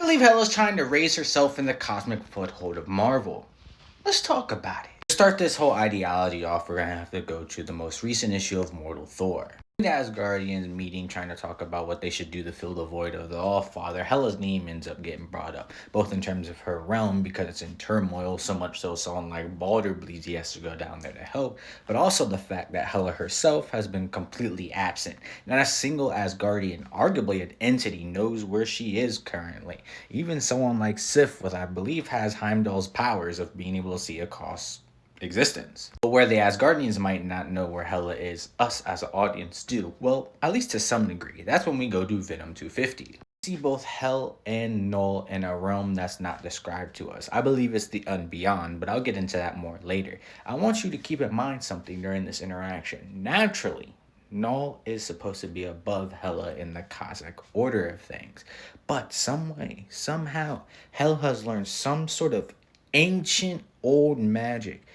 believe Hela's trying to raise herself in the cosmic foothold of Marvel. Let's talk about it. To start this whole ideology off, we're gonna have to go to the most recent issue of Mortal Thor. The Asgardians meeting trying to talk about what they should do to fill the void of the All-Father. Hela's name ends up getting brought up, both in terms of her realm because it's in turmoil, so much so someone like Balder believes he has to go down there to help, but also the fact that Hela herself has been completely absent. Not a single Asgardian, arguably an entity, knows where she is currently. Even someone like Sif, with I believe has Heimdall's powers of being able to see across existence. But where the Asgardians might not know where Hela is, us as an audience do. Well, at least to some degree. That's when we go to Venom 250. We see both Hel and Null in a realm that's not described to us. I believe it's the Unbeyond, but I'll get into that more later. I want you to keep in mind something during this interaction. Naturally, Null is supposed to be above Hela in the cosmic order of things. But some way, somehow, Hela has learned some sort of ancient old magic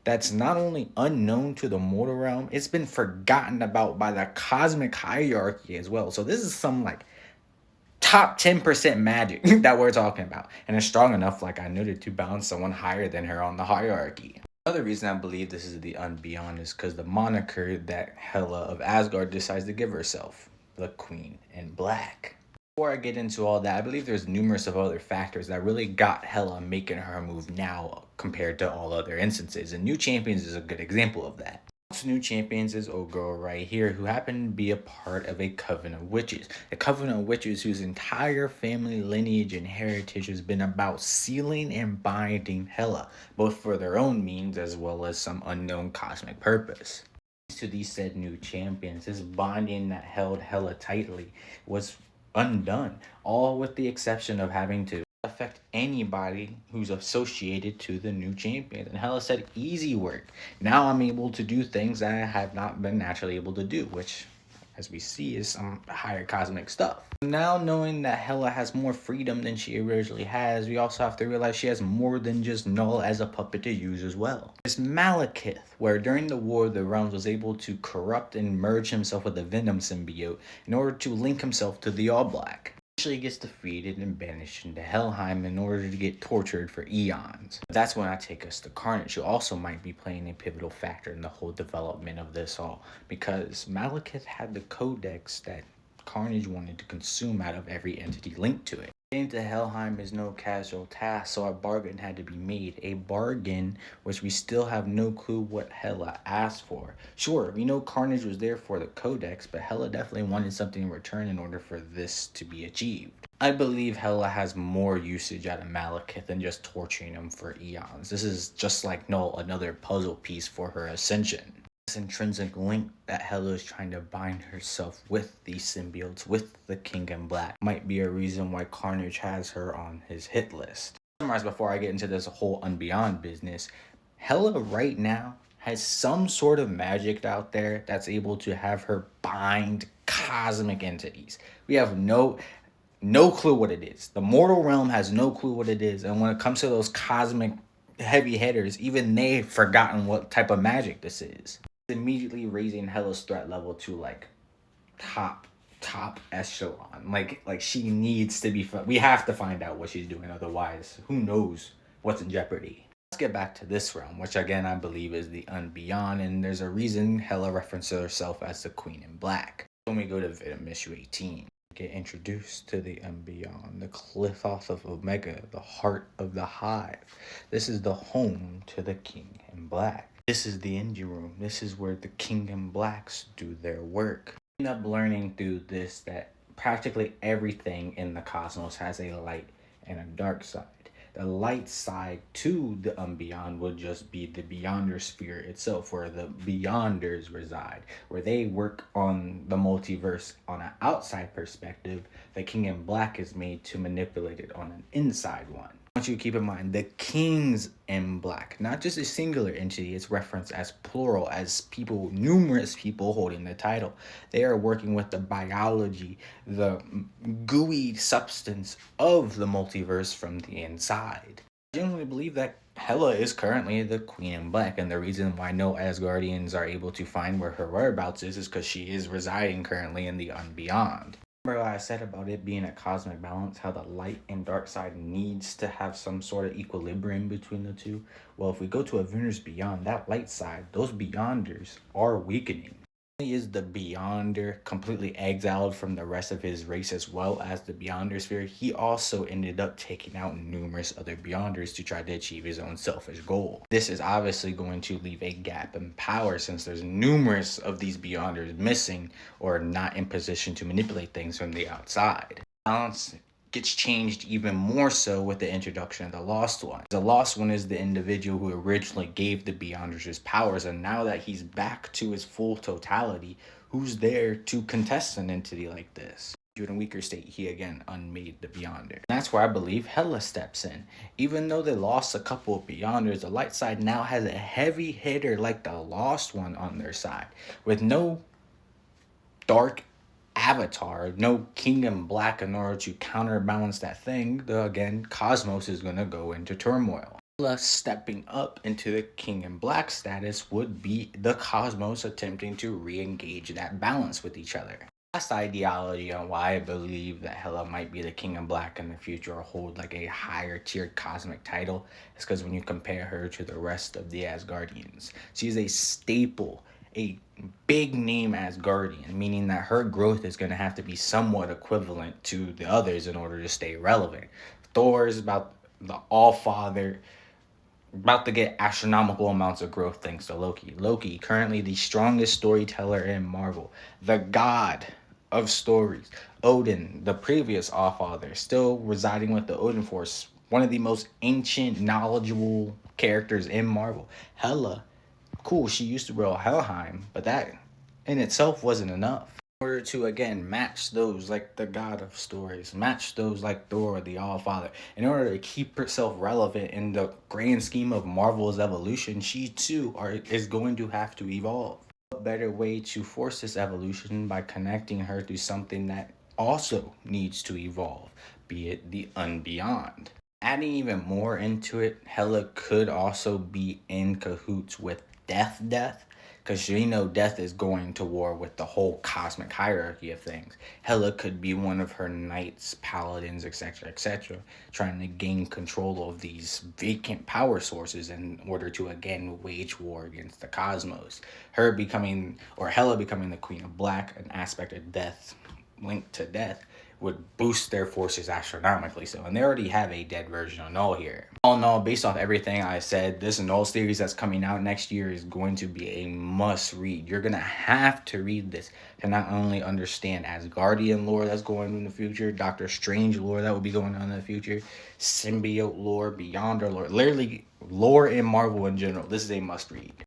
that's not only unknown to the mortal realm, it's been forgotten about by the cosmic hierarchy as well. So this is some like top 10% magic that we're talking about. And it's strong enough, like I noted, to balance someone higher than her on the hierarchy. Another reason I believe this is the Unbeyond is because the moniker that Hela of Asgard decides to give herself, the Queen in Black. Before I get into all that, I believe there's numerous of other factors that really got Hela making her move now compared to all other instances, and New Champions is a good example of that. New Champions is old girl right here, who happened to be a part of a coven of witches. A coven of witches whose entire family lineage and heritage has been about sealing and binding Hela, both for their own means as well as some unknown cosmic purpose. To these said New Champions, this bonding that held Hela tightly was undone, all with the exception of having to affect anybody who's associated to the New Champions. And Hela said, easy work. Now I'm able to do things that I have not been naturally able to do, which, as we see, is some higher cosmic stuff. Now knowing that Hela has more freedom than she originally has, we also have to realize she has more than just Null as a puppet to use as well. It's Malekith, where during the War of the Realms was able to corrupt and merge himself with the Venom symbiote in order to link himself to the All Black. Eventually gets defeated and banished into Helheim in order to get tortured for eons. That's when I take us to Carnage, who also might be playing a pivotal factor in the whole development of this all, because Malekith had the codex that Carnage wanted to consume out of every entity linked to it. Getting to Helheim is no casual task, so a bargain had to be made. A bargain which we still have no clue what Hela asked for. Sure, we know Carnage was there for the codex, but Hela definitely wanted something in return in order for this to be achieved. I believe Hela has more usage out of Malekith than just torturing him for eons. This is just like Null, another puzzle piece for her ascension. This intrinsic link that Hela is trying to bind herself with these symbiotes, with the King in Black, might be a reason why Carnage has her on his hit list. To summarize before I get into this whole Unbeyond business, Hela right now has some sort of magic out there that's able to have her bind cosmic entities. We have no clue what it is. The mortal realm has no clue what it is, and when it comes to those cosmic heavy hitters, even they've forgotten what type of magic this is. Immediately raising Hela's threat level to like top echelon. Like she needs to be we have to find out what she's doing, otherwise who knows what's in jeopardy. Let's get back to this realm, which again I believe is the Unbeyond, and there's a reason Hela references herself as the Queen in Black. When we go to Venom issue 18, get introduced to the Unbeyond, the cliff off of Omega, the heart of the hive. This is the home to the King in Black. This is the engine room. This is where the King in Blacks do their work. I end up learning through this that practically everything in the cosmos has a light and a dark side. The light side to the Unbeyond would just be the Beyonder sphere itself, where the Beyonders reside, where they work on the multiverse on an outside perspective. The King in Black is made to manipulate it on an inside one. I want you to keep in mind the Kings in Black, not just a singular entity, it's referenced as plural, as people, numerous people holding the title. They are working with the biology, the gooey substance of the multiverse from the inside. I genuinely believe that Hela is currently the Queen in Black, and the reason why no Asgardians are able to find where her whereabouts is because she is residing currently in the Unbeyond. Remember what I said about it being a cosmic balance, how the light and dark side needs to have some sort of equilibrium between the two? Well, if we go to Avengers Beyond, that light side, those Beyonders are weakening. Not only is the Beyonder completely exiled from the rest of his race as well as the Beyonder sphere, he also ended up taking out numerous other Beyonders to try to achieve his own selfish goal. This is obviously going to leave a gap in power since there's numerous of these Beyonders missing or not in position to manipulate things from the outside. Balance gets changed even more so with the introduction of the Lost One. The Lost One is the individual who originally gave the Beyonders his powers, and now that he's back to his full totality, who's there to contest an entity like this? In a weaker state, he again unmade the Beyonder. And that's where I believe Hela steps in. Even though they lost a couple of Beyonders, the light side now has a heavy hitter like the Lost One on their side. With no dark avatar, no Kingdom Black in order to counterbalance that thing, again, Cosmos is going to go into turmoil. Plus, stepping up into the Kingdom Black status would be the Cosmos attempting to re-engage that balance with each other. Last ideology on why I believe that Hela might be the King of Black in the future or hold like a higher tiered cosmic title is because when you compare her to the rest of the Asgardians, she's a staple, a big name Asgardian, meaning that her growth is going to have to be somewhat equivalent to the others in order to stay relevant. Thor is about the All-Father, about to get astronomical amounts of growth thanks to Loki. Loki, currently the strongest storyteller in Marvel, the god of stories. Odin, the previous All-Father, still residing with the Odin Force, one of the most ancient, knowledgeable characters in Marvel. Hela, cool, she used to rule Helheim, but that in itself wasn't enough. In order to again match those like the god of stories, match those like Thor, the All-Father, in order to keep herself relevant in the grand scheme of Marvel's evolution, she too is going to have to evolve. What better way to force this evolution by connecting her to something that also needs to evolve, be it the Unbeyond. Adding even more into it, Hela could also be in cahoots with Death, because you know Death is going to war with the whole cosmic hierarchy of things. Hela could be one of her knights, paladins, etc., trying to gain control of these vacant power sources in order to again wage war against the cosmos. Hela becoming the Queen of Black, an aspect of Death linked to Death, would boost their forces astronomically. So, and they already have a dead version of Null here. All in all, based off everything I said, this Null series that's coming out next year is going to be a must read. You're gonna have to read this to not only understand Asgardian lore that's going on in the future, Doctor Strange lore that will be going on in the future, symbiote lore, Beyonder lore, literally lore in Marvel in general. This is a must read.